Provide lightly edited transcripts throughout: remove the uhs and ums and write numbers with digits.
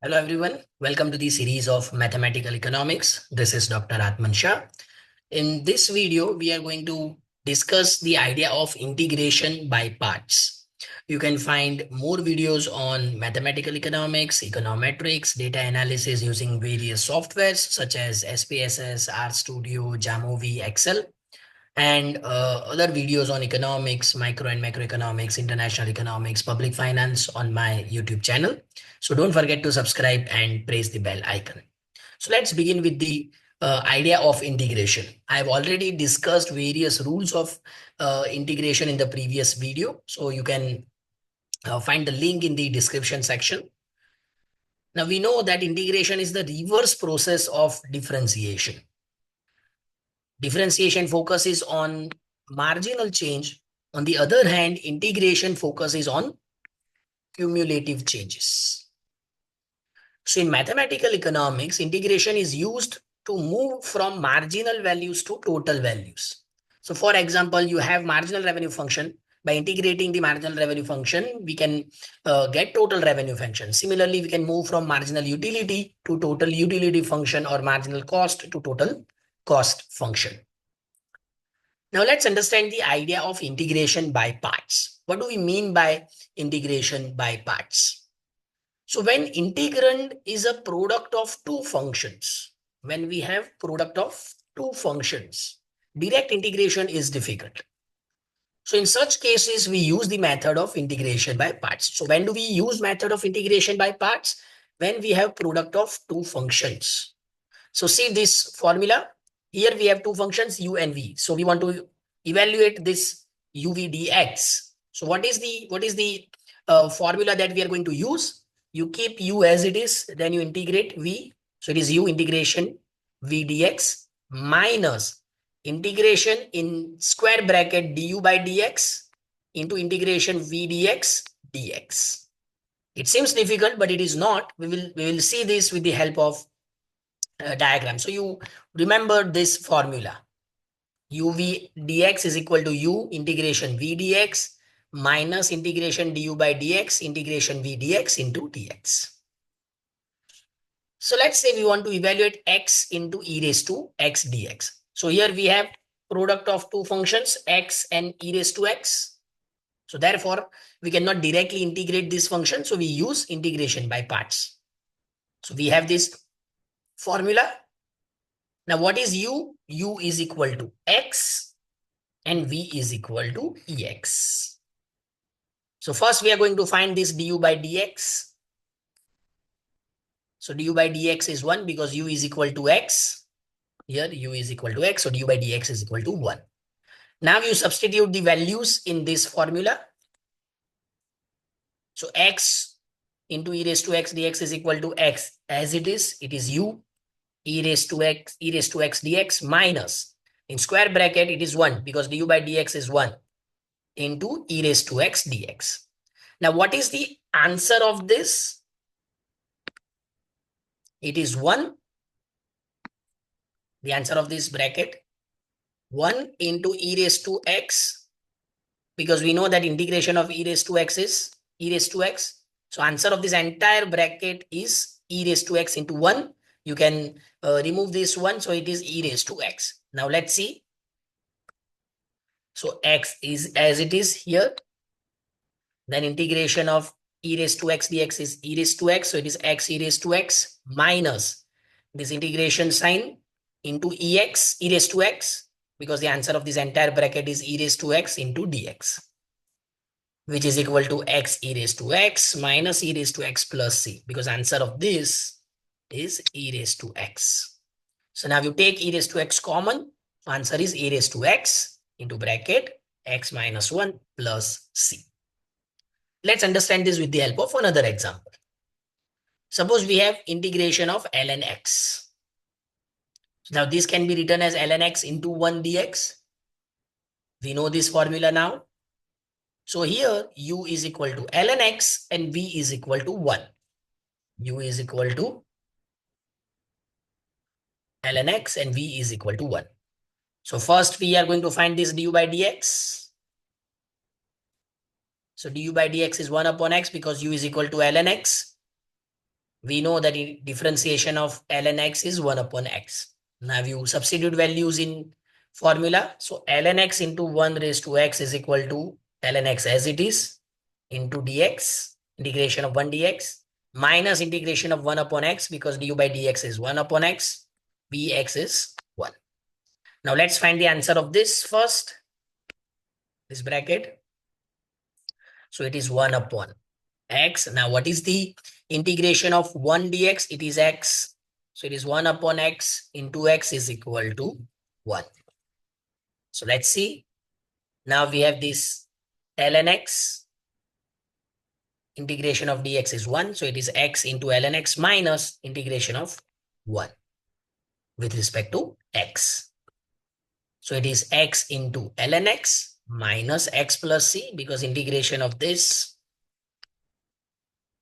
Hello everyone, welcome to the series of Mathematical Economics. This is Dr. Atman Shah. In this video, we are going to discuss the idea of integration by parts. You can find more videos on mathematical economics, econometrics, data analysis using various softwares such as SPSS, RStudio, Jamovi, Excel, and other videos on economics, micro and macroeconomics, international economics, public finance on my YouTube channel. So don't forget to subscribe and press the bell icon. So let's begin with the idea of integration. I've already discussed various rules of integration in the previous video. So you can find the link in the description section. Now we know that integration is the reverse process of differentiation. Differentiation focuses on marginal change. On the other hand, integration focuses on cumulative changes. So in mathematical economics, integration is used to move from marginal values to total values. So for example, you have marginal revenue function. By integrating the marginal revenue function, we can get total revenue function. Similarly, we can move from marginal utility to total utility function or marginal cost to total cost function. Now let's understand the idea of integration by parts. What do we mean by integration by parts? So when integrand is a product of two functions, when we have product of two functions, direct integration is difficult. So in such cases, we use the method of integration by parts. So when do we use method of integration by parts? When we have product of two functions. So see this formula. Here we have two functions u and v. So we want to evaluate this uv dx. So what is the formula that we are going to use? You keep u as it is, then you integrate v. So it is u integration v dx minus integration in square bracket du by dx into integration v dx dx. It seems difficult, but it is not. We will see this with the help of diagram. So you remember this formula. uv dx is equal to u integration v dx minus integration du by dx integration v dx into dx. So let's say we want to evaluate x into e raised to x dx. So here we have product of two functions x and e raised to x. So therefore, we cannot directly integrate this function. So we use integration by parts. So we have this formula. Now what is u? U is equal to x and v is equal to ex. So first we are going to find this du by dx. So du by dx is 1 because u is equal to x. Here u is equal to x, so du by dx is equal to 1. Now you substitute the values in this formula. So x into e raised to x dx is equal to x as it is u e raised to x dx minus, in square bracket it is 1 because du by dx is 1 into e raised to x dx. Now what is the answer of this? It is 1. The answer of this bracket 1 into e raised to x, because we know that integration of e raised to x is e raised to x. So answer of this entire bracket is e raised to x into 1. You can remove this 1, so it is e raised to x. Now let's see. So x is as it is here. Then integration of e raised to x dx is e raised to x. So it is x e raised to x minus this integration sign into ex e raised to x, because the answer of this entire bracket is e raised to x into dx, which is equal to x e raised to x minus e raised to x plus c, because answer of this is e raised to x. So now you take e raised to x common. Answer is e raised to x into bracket x minus 1 plus c. Let's understand this with the help of another example. Suppose we have integration of ln x. So now this can be written as ln x into 1 dx. We know this formula now. So here u is equal to ln x and v is equal to 1. U is equal to ln x and v is equal to 1. So first we are going to find this du by dx. So du by dx is 1 upon x because u is equal to ln x. we know that differentiation of ln x is 1 upon x. Now you substitute values in formula. So ln x into 1 raised to x is equal to ln x as it is into dx, integration of 1 dx, minus integration of 1 upon x, because du by dx is 1 upon x, bx is 1. Now let's find the answer of this first, this bracket. So it is 1 upon x. Now what is the integration of 1 dx? It is x. So it is 1 upon x into x is equal to 1. So let's see. Now we have this ln x. Integration of dx is 1. So it is x into ln x minus integration of 1 with respect to x. So it is x into ln x minus x plus c, because integration of this,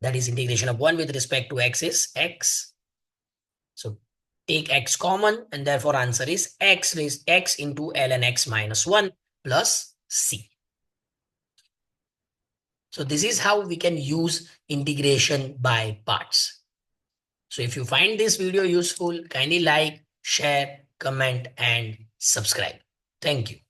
that is integration of 1 with respect to x, is x. So take x common, and therefore answer is x raised x into ln x minus 1 plus c. So this is how we can use integration by parts. So if you find this video useful, kindly like, share, comment, and subscribe. Thank you.